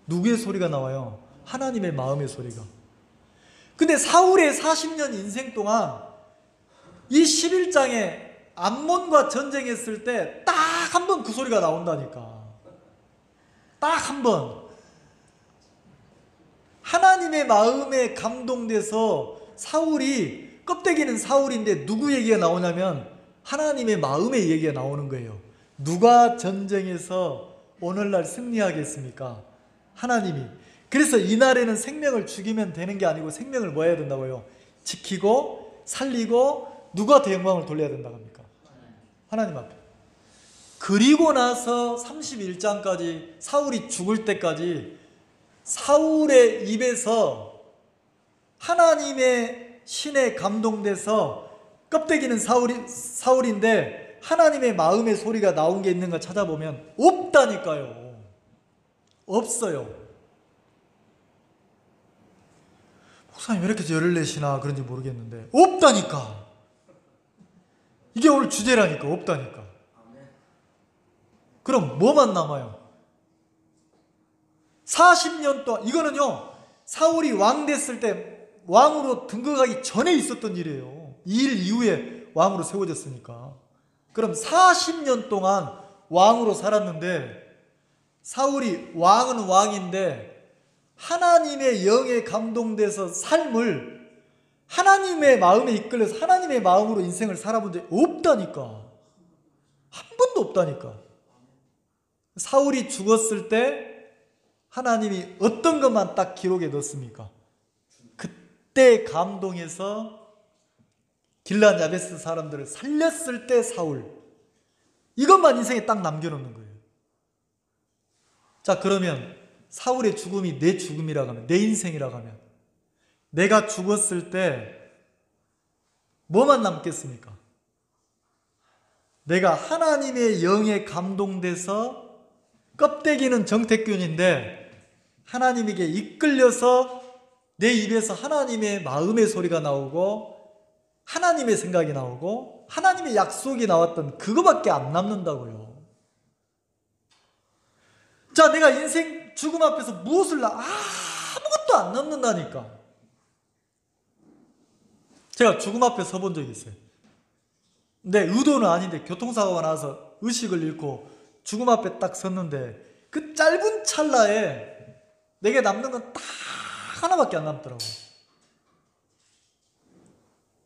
누구의 소리가 나와요? 하나님의 마음의 소리가. 근데 사울의 40년 인생 동안 이 11장에 암몬과 전쟁했을 때 딱 한 번 그 소리가 나온다니까. 딱 한 번. 하나님의 마음에 감동돼서 사울이, 껍데기는 사울인데 누구 얘기가 나오냐면 하나님의 마음의 얘기가 나오는 거예요. 누가 전쟁에서 오늘날 승리하겠습니까? 하나님이. 그래서 이날에는 생명을 죽이면 되는 게 아니고 생명을 뭐 해야 된다고요? 지키고 살리고 누구한테 영광을 돌려야 된다고 합니까? 하나님 앞에. 그리고 나서 31장까지 사울이 죽을 때까지 사울의 입에서 하나님의 신에 감동돼서, 껍데기는 사울인데 하나님의 마음의 소리가 나온 게 있는가 찾아보면 없다니까요. 없어요. 목사님 왜 이렇게 열을 내시나 그런지 모르겠는데 없다니까. 이게 오늘 주제라니까. 없다니까. 그럼 뭐만 남아요? 40년 동안, 이거는요 사울이 왕 됐을 때, 왕으로 등극하기 전에 있었던 일이에요. 이 일 이후에 왕으로 세워졌으니까. 그럼 40년 동안 왕으로 살았는데, 사울이 왕은 왕인데 하나님의 영에 감동돼서 삶을 하나님의 마음에 이끌려서 하나님의 마음으로 인생을 살아본 적이 없다니까. 한 번도 없다니까. 사울이 죽었을 때 하나님이 어떤 것만 딱 기록에 넣습니까? 그때 감동해서 길르앗 야베스 사람들을 살렸을 때 사울. 이것만 인생에 딱 남겨놓는 거예요. 자, 그러면 사울의 죽음이 내 죽음이라고 하면, 내 인생이라고 하면, 내가 죽었을 때 뭐만 남겠습니까? 내가 하나님의 영에 감동돼서, 껍데기는 정태균인데 하나님에게 이끌려서 내 입에서 하나님의 마음의 소리가 나오고 하나님의 생각이 나오고 하나님의 약속이 나왔던 그거밖에 안 남는다고요. 자, 내가 인생 죽음 앞에서 무엇을 아무것도 안 남는다니까. 제가 죽음 앞에 서본 적이 있어요. 근데 의도는 아닌데 교통사고가 나서 의식을 잃고 죽음 앞에 딱 섰는데 그 짧은 찰나에 내게 남는 건 딱 하나밖에 안 남더라고요.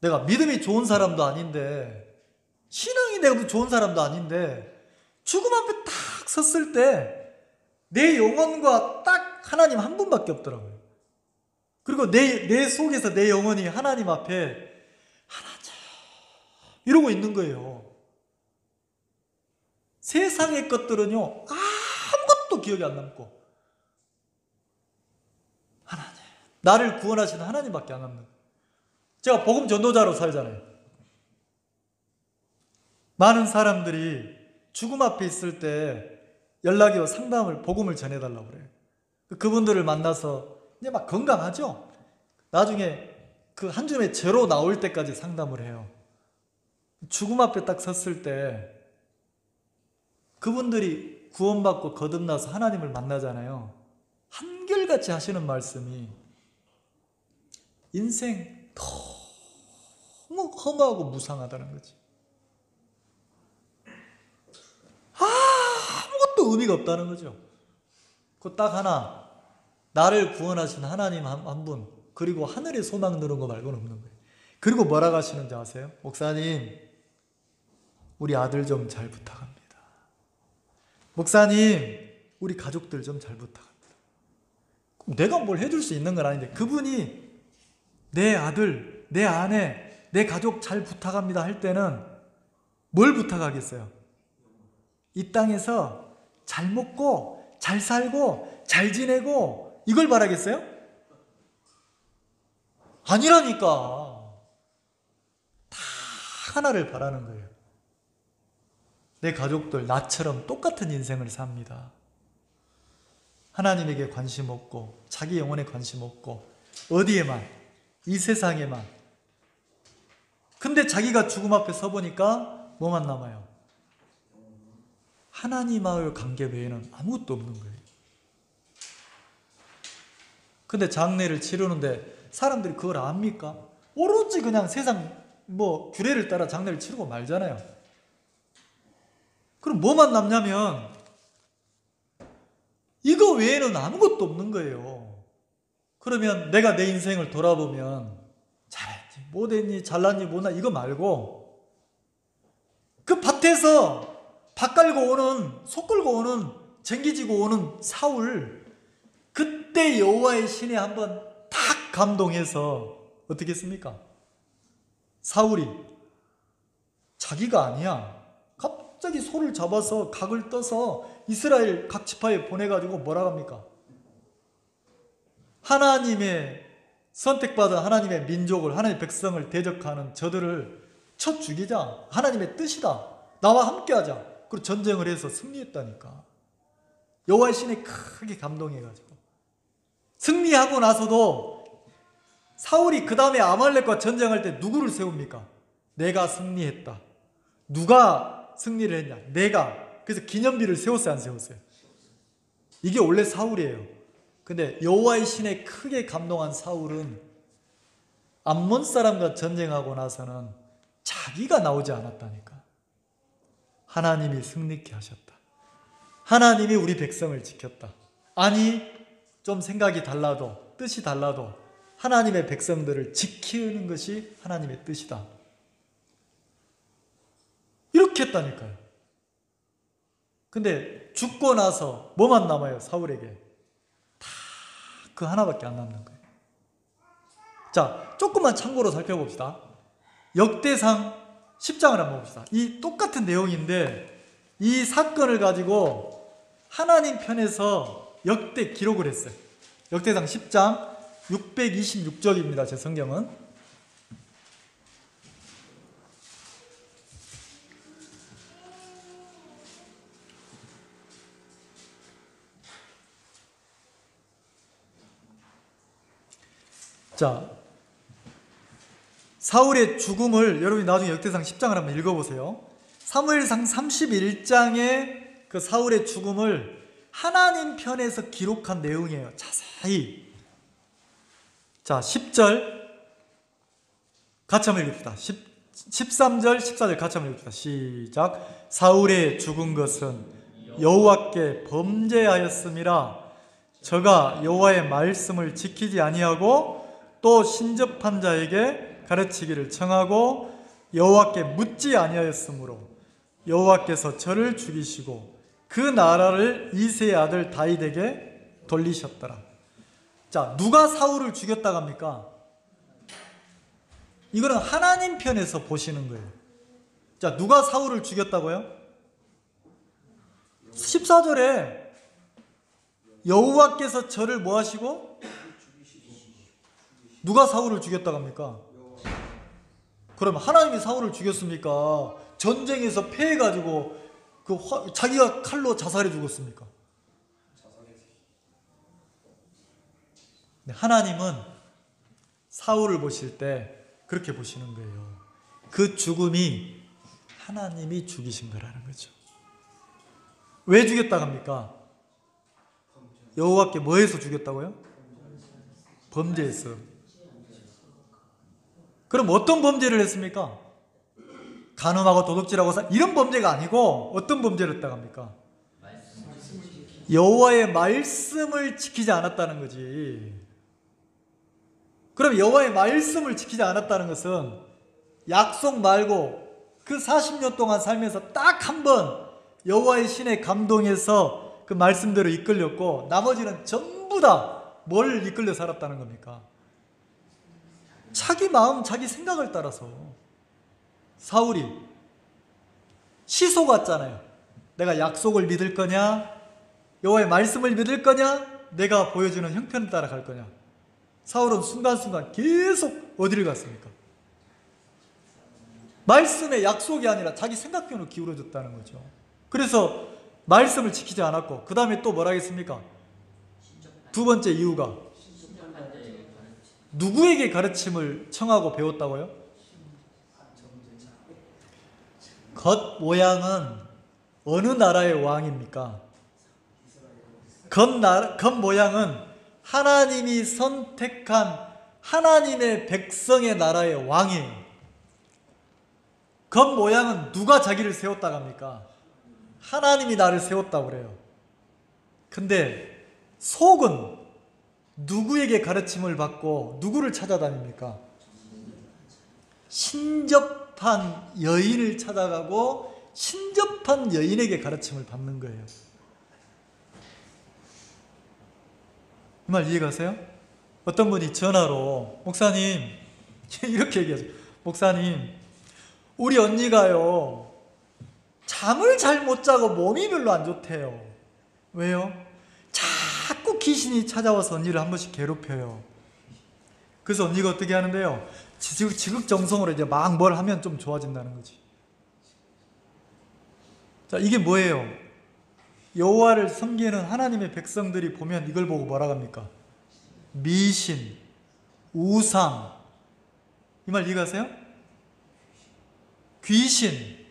내가 믿음이 좋은 사람도 아닌데, 신앙이 내가 좋은 사람도 아닌데, 죽음 앞에 딱 섰을 때 내 영혼과 딱 하나님 한 분밖에 없더라고요. 그리고 내 속에서 내 영혼이 하나님 앞에 하나님 이러고 있는 거예요. 세상의 것들은요 아무것도 기억이 안 남고 하나님, 나를 구원하시는 하나님밖에 안 남는 거예요. 제가 복음 전도자로 살잖아요. 많은 사람들이 죽음 앞에 있을 때 연락이 와 상담을, 복음을 전해달라고 그래요. 그분들을 만나서 이제 막 건강하죠? 나중에 그 한 줌의 제로 나올 때까지 상담을 해요. 죽음 앞에 딱 섰을 때 그분들이 구원받고 거듭나서 하나님을 만나잖아요. 한결같이 하시는 말씀이 인생 너무 험하고 무상하다는 거지. 아무것도 의미가 없다는 거죠. 그 딱 하나, 나를 구원하신 하나님 한 분, 그리고 하늘에 소망 두는 거 말고는 없는 거예요. 그리고 뭐라고 하시는지 아세요? 목사님, 우리 아들 좀 잘 부탁합니다. 목사님, 우리 가족들 좀 잘 부탁합니다. 내가 뭘 해줄 수 있는 건 아닌데 그분이 내 아들, 내 아내, 내 가족 잘 부탁합니다 할 때는 뭘 부탁하겠어요? 이 땅에서 잘 먹고 잘 살고 잘 지내고 이걸 바라겠어요? 아니라니까. 다 하나를 바라는 거예요. 내 가족들 나처럼 똑같은 인생을 삽니다. 하나님에게 관심 없고 자기 영혼에 관심 없고 어디에만, 이 세상에만. 근데 자기가 죽음 앞에 서보니까 뭐만 남아요? 하나님과의 관계 외에는 아무것도 없는 거예요. 근데 장례를 치르는데 사람들이 그걸 압니까? 오로지 그냥 세상 규례를 따라 장례를 치르고 말잖아요. 그럼 뭐만 남냐면 이거 외에는 아무것도 없는 거예요. 그러면 내가 내 인생을 돌아보면 잘했지, 못했니, 잘났니, 못났니 이거 말고 그 밭에서 밭 갈고 오는, 소 끌고 오는, 쟁기지고 오는 사울, 그때 여호와의 신에 한번 탁 감동해서 어떻게 했습니까? 사울이 자기가 아니야. 갑자기 소를 잡아서 각을 떠서 이스라엘 각 지파에 보내가지고 뭐라고 합니까? 하나님의 선택받은 하나님의 민족을, 하나님의 백성을 대적하는 저들을 쳐 죽이자. 하나님의 뜻이다. 나와 함께하자. 그리고 전쟁을 해서 승리했다니까. 여호와의 신에 크게 감동해가지고 승리하고 나서도 사울이 그 다음에 아말렉과 전쟁할 때 누구를 세웁니까? 내가 승리했다. 누가 승리를 했냐? 내가. 그래서 기념비를 세웠어요, 안 세웠어요? 이게 원래 사울이에요. 근데 여호와의 신에 크게 감동한 사울은 암몬 사람과 전쟁하고 나서는 자기가 나오지 않았다니까. 하나님이 승리케 하셨다. 하나님이 우리 백성을 지켰다. 아니, 좀 생각이 달라도, 뜻이 달라도 하나님의 백성들을 지키는 것이 하나님의 뜻이다. 이렇게 했다니까요. 근데 죽고 나서 뭐만 남아요? 사울에게 다 그 하나밖에 안 남는 거예요. 자, 조금만 참고로 살펴봅시다. 역대상 10장을 한번 봅시다. 이 똑같은 내용인데 이 사건을 가지고 하나님 편에서 역대 기록을 했어요. 역대상 10장 626쪽입니다. 제 성경은. 자, 사울의 죽음을 여러분이 나중에 역대상 10장을 한번 읽어보세요. 사무엘상 31장의 그 사울의 죽음을 하나님 편에서 기록한 내용이에요. 자세히. 자, 10절 같이 한번 읽읍시다. 13절, 14절 같이 한번 읽읍시다. 시작. 사울의 죽은 것은 여호와께 범죄하였음이라. 저가 여호와의 말씀을 지키지 아니하고 또 신접한 자에게 가르치기를 청하고 여호와께 묻지 아니하였으므로 여호와께서 저를 죽이시고 그 나라를 이새의 아들 다윗에게 돌리셨더라. 자, 누가 사울을 죽였다고 합니까? 이거는 하나님 편에서 보시는 거예요. 자, 누가 사울을 죽였다고요? 14절에 여호와께서 저를 뭐 하시고? 누가 사울을 죽였다고 합니까? 그럼 하나님이 사울을 죽였습니까? 전쟁에서 패해가지고 자기가 칼로 자살해 죽었습니까? 하나님은 사울을 보실 때 그렇게 보시는 거예요. 그 죽음이 하나님이 죽이신 거라는 거죠. 왜 죽였다고 합니까? 여호와께 뭐해서 죽였다고요? 범죄했어. 그럼 어떤 범죄를 했습니까? 간음하고 도둑질하고 이런 범죄가 아니고 어떤 범죄를 했다고 합니까? 여호와의 말씀을 지키지 않았다는 거지. 그럼 여호와의 말씀을 지키지 않았다는 것은 약속 말고 그 40년 동안 살면서 딱 한 번 여호와의 신에 감동해서 그 말씀대로 이끌렸고 나머지는 전부 다 뭘 이끌려 살았다는 겁니까? 자기 마음, 자기 생각을 따라서. 사울이 시소 같잖아요. 내가 약속을 믿을 거냐? 여호와의 말씀을 믿을 거냐? 내가 보여주는 형편을 따라갈 거냐? 사울은 순간순간 계속 어디를 갔습니까? 말씀의 약속이 아니라 자기 생각편으로 기울어졌다는 거죠. 그래서 말씀을 지키지 않았고 그 다음에 또 뭐라 하겠습니까? 두 번째 이유가 누구에게 가르침을 청하고 배웠다고요? 겉모양은 어느 나라의 왕입니까? 겉모양은 하나님이 선택한 하나님의 백성의 나라의 왕이에요. 겉모양은 누가 자기를 세웠다고 합니까? 하나님이 나를 세웠다고 그래요. 근데 속은 누구에게 가르침을 받고 누구를 찾아다닙니까? 신접한 여인을 찾아가고 신접한 여인에게 가르침을 받는 거예요. 이 말 이해가세요? 어떤 분이 전화로 목사님 이렇게 얘기하죠. 목사님 우리 언니가요 잠을 잘 못 자고 몸이 별로 안 좋대요. 왜요? 자꾸 귀신이 찾아와서 언니를 한 번씩 괴롭혀요. 그래서 언니가 어떻게 하는데요? 지극정성으로 이제 막 뭘 하면 좀 좋아진다는 거지. 자, 이게 뭐예요? 여호와를 섬기는 하나님의 백성들이 보면 이걸 보고 뭐라고 합니까? 미신, 우상. 이 말 이해가세요? 귀신.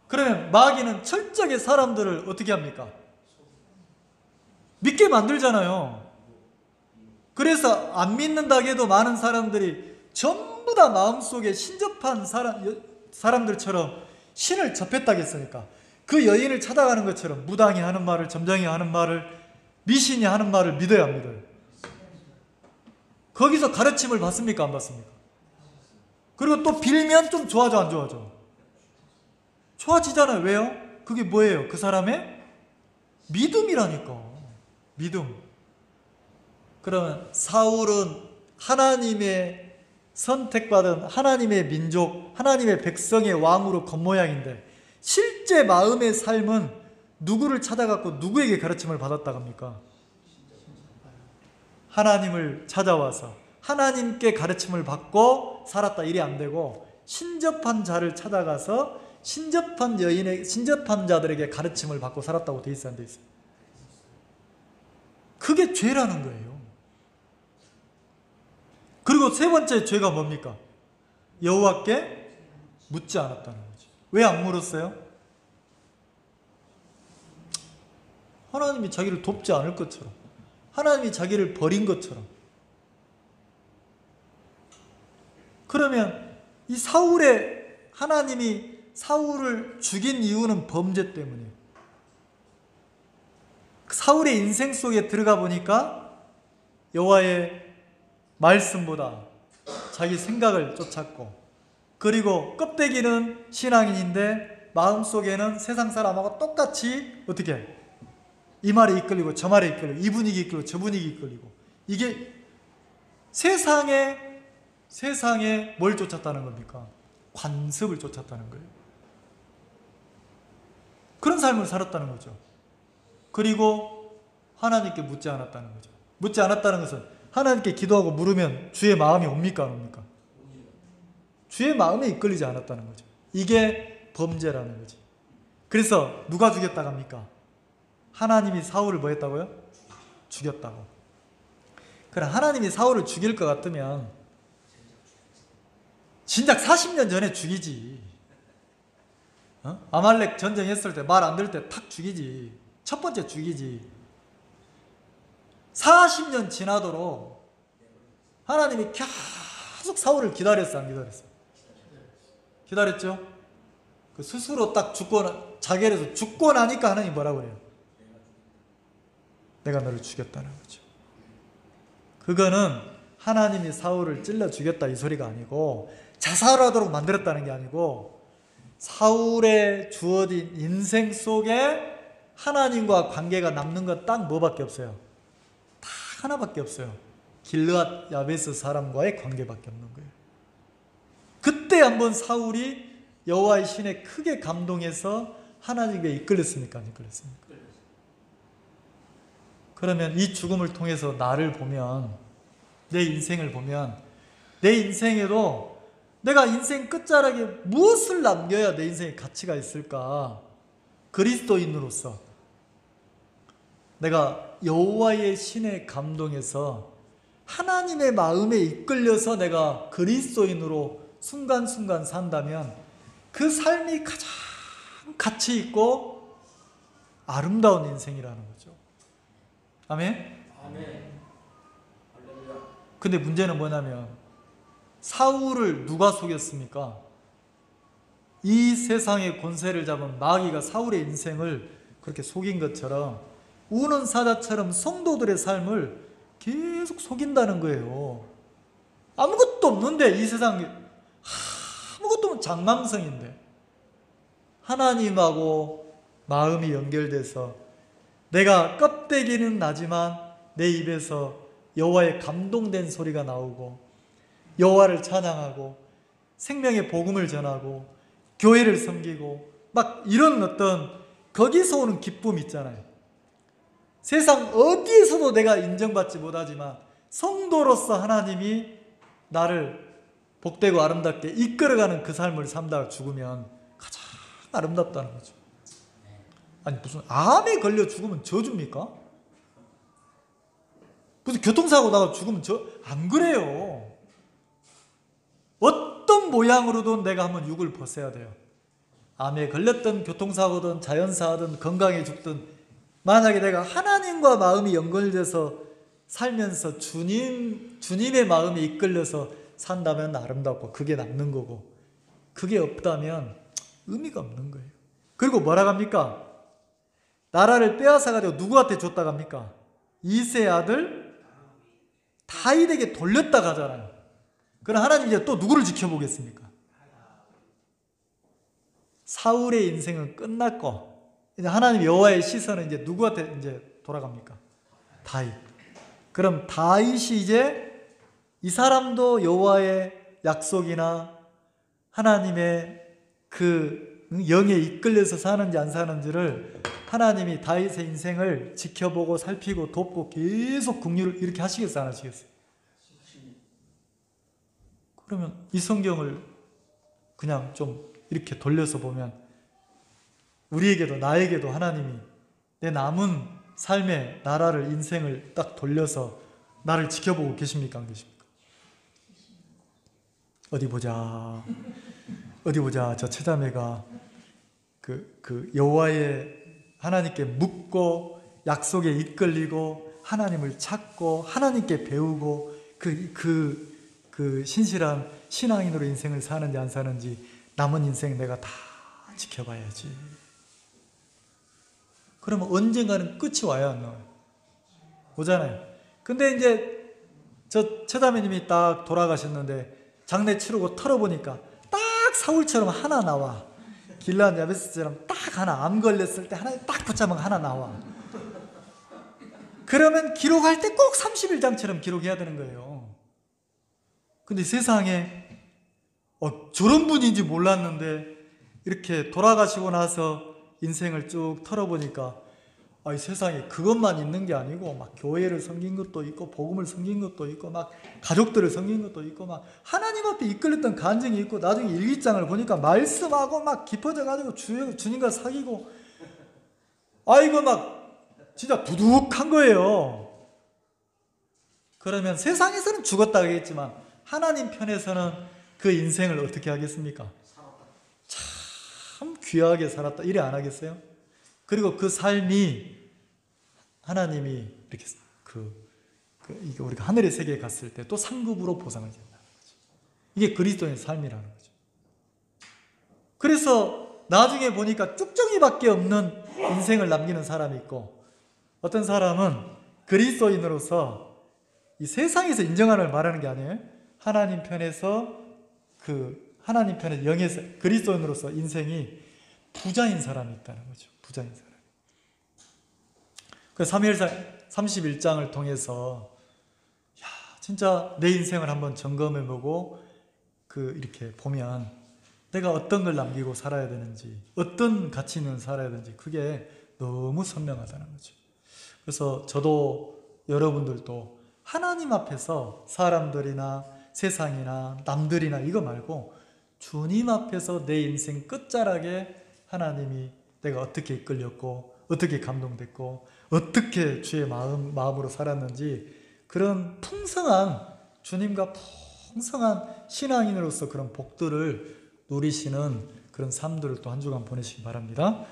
그러면 마귀는 철저하게 사람들을 어떻게 합니까? 믿게 만들잖아요. 그래서 안 믿는다고 해도 많은 사람들이 전부 다 마음속에 신접한 사람들처럼 신을 접했다겠으니까 그 여인을 찾아가는 것처럼 무당이 하는 말을, 점장이 하는 말을, 미신이 하는 말을 믿어야 안 믿어요? 거기서 가르침을 받습니까? 안 받습니까? 그리고 또 빌면 좀 좋아져 안 좋아져? 좋아지잖아요. 왜요? 그게 뭐예요? 그 사람의 믿음이라니까. 믿음. 그러면 사울은 하나님의 선택받은 하나님의 민족, 하나님의 백성의 왕으로 겉모양인데 실제 마음의 삶은 누구를 찾아갔고 누구에게 가르침을 받았다고 합니까? 하나님을 찾아와서 하나님께 가르침을 받고 살았다. 일이 안 되고 신접한 자를 찾아가서 신접한 자들에게 가르침을 받고 살았다고 돼 있어요, 안 돼 있어요? 그게 죄라는 거예요. 그리고 세 번째 죄가 뭡니까? 여호와께 묻지 않았다는 거죠. 왜 안 물었어요? 하나님이 자기를 돕지 않을 것처럼, 하나님이 자기를 버린 것처럼. 그러면 이 하나님이 사울을 죽인 이유는 범죄 때문이에요. 사울의 인생 속에 들어가 보니까 여호와의 말씀보다 자기 생각을 쫓았고, 그리고 껍데기는 신앙인인데 마음속에는 세상 사람하고 똑같이 어떻게 해? 이 말에 이끌리고 저 말에 이끌리고 이 분위기 이끌리고 저 분위기 이끌리고, 이게 세상에 뭘 쫓았다는 겁니까? 관습을 쫓았다는 거예요. 그런 삶을 살았다는 거죠. 그리고 하나님께 묻지 않았다는 거죠. 묻지 않았다는 것은 하나님께 기도하고 물으면 주의 마음이 옵니까 안 옵니까? 주의 마음에 이끌리지 않았다는 거죠. 이게 범죄라는 거지. 그래서 누가 죽였다고 합니까? 하나님이 사울을 뭐 했다고요? 죽였다고. 그럼 하나님이 사울을 죽일 것 같으면 진작 40년 전에 죽이지. 아말렉 전쟁했을 때 말 안 들을 때 탁 죽이지. 첫 번째 죽이지. 40년 지나도록 하나님이 계속 사울을 기다렸어, 안 기다렸어? 기다렸죠? 그 스스로 딱 자결해서 죽고 나니까 하나님이 뭐라고 해요? 내가 너를 죽였다는 거죠. 그거는 하나님이 사울을 찔러 죽였다 이 소리가 아니고, 자살하도록 만들었다는 게 아니고, 사울의 주어진 인생 속에 하나님과 관계가 남는 건 딱 뭐밖에 없어요? 딱 하나밖에 없어요. 길르앗 야베스 사람과의 관계밖에 없는 거예요. 그때 한번 사울이 여호와의 신에 크게 감동해서 하나님께 이끌렸습니까? 안 이끌렸습니까? 그러면 이 죽음을 통해서 나를 보면, 내 인생을 보면, 내 인생에도 내가 인생 끝자락에 무엇을 남겨야 내 인생에 가치가 있을까? 그리스도인으로서 내가 여호와의 신에 감동해서 하나님의 마음에 이끌려서 내가 그리스도인으로 순간순간 산다면 그 삶이 가장 가치 있고 아름다운 인생이라는 거죠. 아멘? 아멘. 근데 문제는 뭐냐면 사울을 누가 속였습니까? 이 세상의 권세를 잡은 마귀가 사울의 인생을 그렇게 속인 것처럼, 우는 사자처럼 성도들의 삶을 계속 속인다는 거예요. 아무것도 없는데, 이 세상에 아무것도 없는 장망성인데 하나님하고 마음이 연결돼서 내가 껍데기는 나지만 내 입에서 여호와의 감동된 소리가 나오고 여호와를 찬양하고 생명의 복음을 전하고 교회를 섬기고 막 이런 어떤 거기서 오는 기쁨 있잖아요. 세상 어디에서도 내가 인정받지 못하지만 성도로서 하나님이 나를 복되고 아름답게 이끌어가는 그 삶을 살다가 죽으면 가장 아름답다는 거죠. 아니 무슨 암에 걸려 죽으면 저주입니까? 무슨 교통사고 나가 죽으면 안 그래요. 어떤 모양으로든 내가 한번 육을 벗어야 돼요. 암에 걸렸든 교통사고든 자연사든 건강에 죽든 만약에 내가 하나님과 마음이 연결돼서 살면서 주님의 마음에 이끌려서 산다면 아름답고 그게 남는 거고, 그게 없다면 의미가 없는 거예요. 그리고 뭐라고 합니까? 나라를 빼앗아가지고 누구한테 줬다고 합니까? 이새의 아들 다윗에게 돌렸다고 하잖아요. 그럼 하나님 이제 또 누구를 지켜보겠습니까? 사울의 인생은 끝났고 이제 하나님 여호와의 시선은 이제 누구한테 이제 돌아갑니까? 다윗. 그럼 다윗이 이제 이 사람도 여호와의 약속이나 하나님의 그 영에 이끌려서 사는지 안 사는지를 하나님이 다윗의 인생을 지켜보고 살피고 돕고 계속 긍휼을 이렇게 하시겠어요, 안 하시겠어요? 그러면 이 성경을 그냥 좀 이렇게 돌려서 보면 우리에게도 나에게도 하나님이 내 남은 삶의 나라를 인생을 딱 돌려서 나를 지켜보고 계십니까, 안 계십니까? 어디 보자 저 처자매가 그 여호와의 하나님께 묻고 약속에 이끌리고 하나님을 찾고 하나님께 배우고 그 신실한 신앙인으로 인생을 사는지 안 사는지 남은 인생 내가 다 지켜봐야지. 그러면 언젠가는 끝이 와야 안 나와요. 오잖아요. 근데 이제 저 처자매님이 딱 돌아가셨는데 장례 치르고 털어보니까 딱 사울처럼 하나 나와. 길르앗 야베스처럼 딱 하나, 암 걸렸을 때 하나 딱 붙잡으면 하나 나와. 그러면 기록할 때 꼭 31장처럼 기록해야 되는 거예요. 근데 세상에 저런 분인지 몰랐는데 이렇게 돌아가시고 나서 인생을 쭉 털어보니까 이 세상에 그것만 있는 게 아니고 막 교회를 섬긴 것도 있고 복음을 섬긴 것도 있고 막 가족들을 섬긴 것도 있고 막 하나님 앞에 이끌렸던 간증이 있고 나중에 일기장을 보니까 말씀하고 막 깊어져 가지고 주님과 사귀고 이거 막 진짜 두둑한 거예요. 그러면 세상에서는 죽었다 하겠지만 하나님 편에서는 그 인생을 어떻게 하겠습니까? 참 귀하게 살았다 이래 안 하겠어요? 그리고 그 삶이 하나님이 이렇게 이게 우리가 하늘의 세계에 갔을 때 또 상급으로 보상을 준다는 거죠. 이게 그리스도의 삶이라는 거죠. 그래서 나중에 보니까 쭉정이밖에 없는 인생을 남기는 사람이 있고 어떤 사람은 그리스도인으로서 이 세상에서 인정하는 말하는 게 아니에요. 하나님 편에서 하나님 편에서 영에서 그리스도인으로서 인생이 부자인 사람이 있다는 거죠. 부자인 사람. 그 사무엘상 31장을 통해서 진짜 내 인생을 한번 점검해보고 이렇게 보면 내가 어떤 걸 남기고 살아야 되는지 어떤 가치 있는 살아야 되는지 그게 너무 선명하다는 거죠. 그래서 저도 여러분들도 하나님 앞에서 사람들이나 세상이나 남들이나 이거 말고 주님 앞에서 내 인생 끝자락에 하나님이 내가 어떻게 이끌렸고 어떻게 감동됐고 어떻게 주의 마음으로 살았는지 그런 풍성한 주님과 풍성한 신앙인으로서 그런 복들을 누리시는 그런 삶들을 또 한 주간 보내시기 바랍니다.